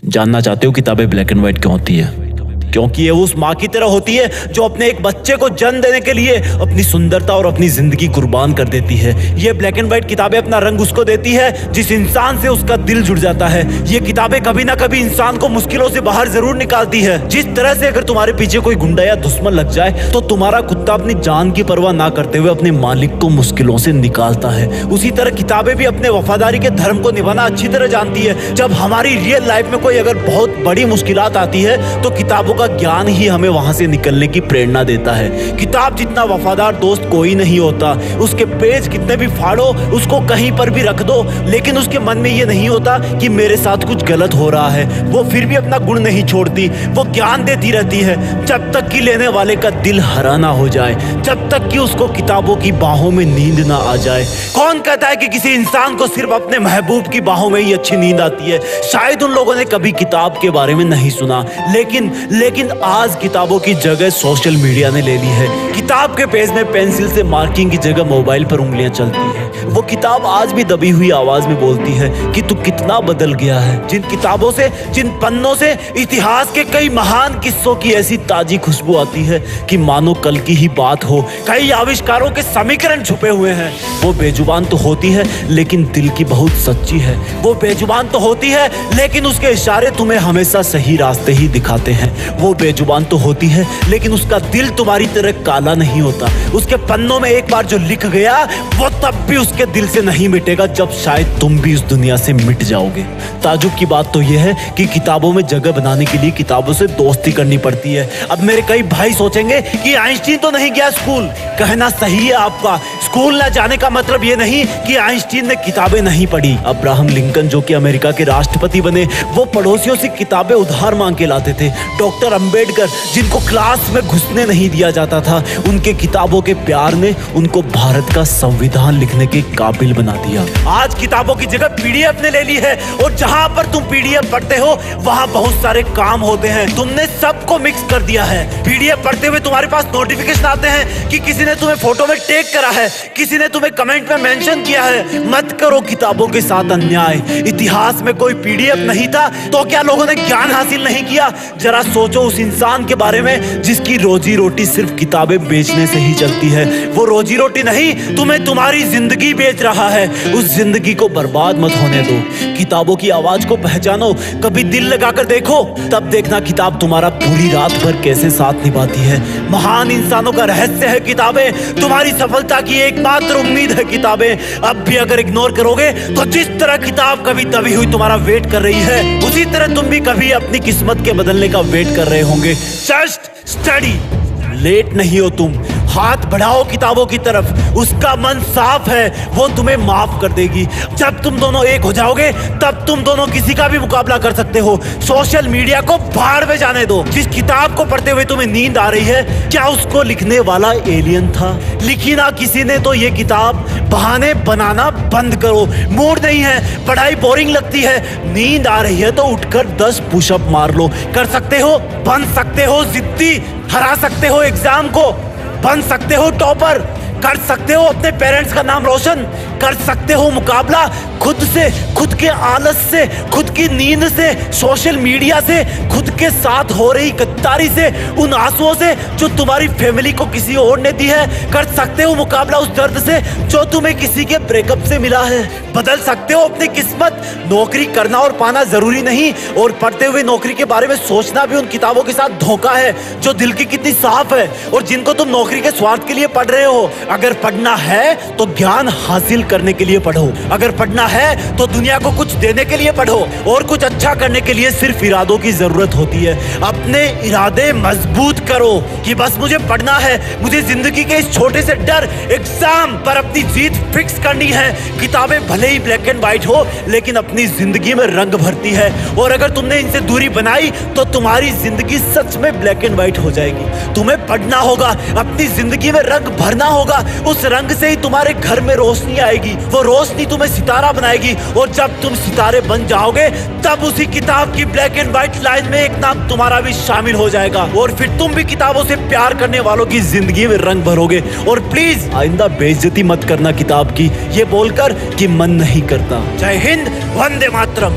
जानना चाहते हो किताबें ब्लैक एंड व्हाइट क्यों होती है? क्योंकि ये उस माँ की तरह होती है जो अपने एक बच्चे को जन्म देने के लिए अपनी सुंदरता और अपनी जिंदगी कुर्बान कर देती है। ये ब्लैक एंड व्हाइट किताबें अपना रंग उसको देती है जिस इंसान से उसका दिल जुड़ जाता है। ये किताबें कभी ना कभी इंसान को मुश्किलों से बाहर जरूर निकालती है। जिस तरह से अगर तुम्हारे पीछे कोई गुंडा या दुश्मन लग जाए तो तुम्हारा कुत्ता अपनी जान की परवाह ना करते हुए अपने मालिक को मुश्किलों से निकालता है, उसी तरह किताबें भी अपने वफादारी के धर्म को निभाना अच्छी तरह जानती है। जब हमारी रियल लाइफ में कोई अगर बहुत बड़ी मुश्किलात आती है तो किताबों का ज्ञान ही हमें वहां से निकलने की प्रेरणा देता है। किताब जितना वफादार दोस्त कोई नहीं होता। उसके पेज कितने भी फाड़ो, उसको कहीं पर भी रख दो, लेकिन उसके मन में ये नहीं होता कि मेरे साथ कुछ गलत हो रहा है। वो फिर भी अपना गुण नहीं छोड़ती, वो ज्ञान देती रहती है जब तक कि लेने वाले का दिल हरा ना हो जाए, जब तक कि उसको किताबों की बाहों में नींद ना आ जाए। कौन कहता है कि किसी इंसान को सिर्फ अपने महबूब की बाहों में ही अच्छी नींद आती है? शायद उन लोगों ने कभी किताब के बारे में नहीं सुना, लेकिन आज किताबों की जगह सोशल मीडिया ने ले ली है। किताब के पेज में पेंसिल से मार्किंग की जगह मोबाइल पर उंगलियां चलती है। वो किताब आज भी दबी हुई आवाज में बोलती है कि तू कितना बदल गया है। जिन किताबों से, जिन पन्नों से इतिहास के कई महान किस्सों की ऐसी ताजी खुशबू आती है कि मानो कल की ही बात हो। कई आविष्कारों के समीकरण छुपे हुए हैं। वो बेजुबान तो होती है लेकिन दिल की बहुत सच्ची है। वो बेजुबान तो होती है लेकिन उसके इशारे तुम्हें हमेशा सही रास्ते ही दिखाते हैं। वो बेजुबान तो होती है लेकिन उसका दिल तुम्हारी तरह काला नहीं होता। उसके पन्नों में एक बार जो लिख गया वो तब भी उसके दिल से नहीं मिटेगा जब शायद तुम भी उस दुनिया से मिट जाओगे। ताजुब की बात तो यह है कि किताबों में जगह बनाने के लिए किताबों से दोस्ती करनी पड़ती है। अब मेरे कई भाई सोचेंगे कि आइंस्टीन तो नहीं गया स्कूल। कहना सही है आपका। स्कूल न जाने का मतलब ये नहीं कि आइंस्टीन ने किताबें नहीं पढ़ी। अब्राहम लिंकन जो कि अमेरिका के राष्ट्रपति बने, वो पड़ोसियों से किताबें उधार मांग के लाते थे। डॉक्टर अंबेडकर जिनको क्लास में घुसने नहीं दिया जाता था, उनके किताबों के प्यार ने उनको भारत का संविधान लिखने के काबिल बना दिया। आज किताबों की जगह पीडीएफ ने ले ली है और जहां पर तुम पीडीएफ पढ़ते हो वहां बहुत सारे काम होते हैं। तुमने सबको मिक्स कर दिया है। पीडीएफ पढ़ते हुए तुम्हारे पास नोटिफिकेशन आते हैं कि किसी ने तुम्हें फोटो में टैग करा है, किसी ने तुम्हें कमेंट में मेंशन किया है। मत करो किताबों के साथ अन्याय। इतिहास में कोई पीडीएफ नहीं था तो क्या लोगों ने ज्ञान हासिल नहीं किया? जरा सोचो उस इंसान के बारे में जिसकी रोजी रोटी सिर्फ किताबें बेचने से ही चलती है। वो रोजी रोटी नहीं, तुम्हें तुम्हारी जिंदगी बेच रहा है। उस जिंदगी को बर्बाद मत होने दो। किताबों की आवाज को पहचानो, कभी दिल लगाकर देखो, तब देखना किताब तुम्हारा पूरी रात भर कैसे साथ निभाती है। महान इंसानों का रहस्य है किताबें। तुम्हारी सफलता की एकमात्र उम्मीद है किताबें। अब भी अगर इग्नोर करोगे तो जिस तरह किताब कभी दबी हुई तुम्हारा वेट कर रही है, उसी तरह तुम भी कभी अपनी किस्मत के बदलने का वेट कर रहे होंगे। Just study. लेट नहीं हो तुम। हाथ बढ़ाओ किताबों की तरफ। उसका मन साफ है, वो तुम्हें माफ कर देगी। जब तुम दोनों एक हो जाओगे तब तुम दोनों किसी का भी मुकाबला कर सकते हो। सोशल मीडिया को भाड़ में जाने दो। जिस किताब को पढ़ते हुए तुम्हें नींद आ रही है, क्या उसको लिखने वाला एलियन था? लिखी ना किसी ने तो ये किताब। बहाने बनाना बंद करो। मूड नहीं है, पढ़ाई बोरिंग लगती है, नींद आ रही है तो उठकर 10 पुशअप मार लो। कर सकते हो, बन सकते हो जिद्दी, हरा सकते हो एग्जाम को, बन सकते हो टॉपर, कर सकते हो अपने पेरेंट्स का नाम रोशन, कर सकते हो मुकाबला खुद से, खुद के आलस से, खुद की नींद से, सोशल मीडिया से, खुद के साथ हो रही गद्दारी से, उन आंसुओं से जो तुम्हारी फैमिली को किसी और ने दी है। कर सकते हो मुकाबला उस दर्द से जो तुम्हें किसी के ब्रेकअप से मिला है। बदल सकते हो अपनी किस्मत। नौकरी करना और पाना जरूरी नहीं, और पढ़ते हुए नौकरी के बारे में सोचना भी उन किताबों के साथ धोखा है जो दिल की कितनी साफ है और जिनको तुम नौकरी के स्वार्थ के लिए पढ़ रहे हो। अगर पढ़ना है तो ज्ञान हासिल करने के लिए पढ़ो। अगर पढ़ना है तो दुनिया को कुछ देने के लिए पढ़ो, और कुछ अच्छा करने के लिए सिर्फ इरादों की जरूरत होती है। अपने इरादे मजबूत करो कि बस मुझे पढ़ना है, मुझे जिंदगी के इस छोटे से डर एग्जाम पर अपनी जीत फिक्स करनी है। किताबें भले ही ब्लैक एंड व्हाइट हो लेकिन अपनी जिंदगी में रंग भरती है, और अगर तुमने इनसे दूरी बनाई तो तुम्हारी जिंदगी सच में ब्लैक एंड व्हाइट हो जाएगी। तुम्हें पढ़ना होगा, अपनी जिंदगी में रंग भरना होगा। उस रंग से ही तुम्हारे घर में रोशनी आएगी। वो रोशनी तुम्हें सितारा बनाएगी, और जब तुम सितारे बन जाओगे तब उसी किताब की ब्लैक एंड व्हाइट लाइन में एक नाम तुम्हारा भी शामिल हो जाएगा, और फिर तुम भी किताबों से प्यार करने वालों की जिंदगी में रंग भरोगे। और प्लीज आइंदा बेइज्जती मत करना किताब की, ये बोलकर कि मन नहीं करता। जय हिंद, वंदे मातरम।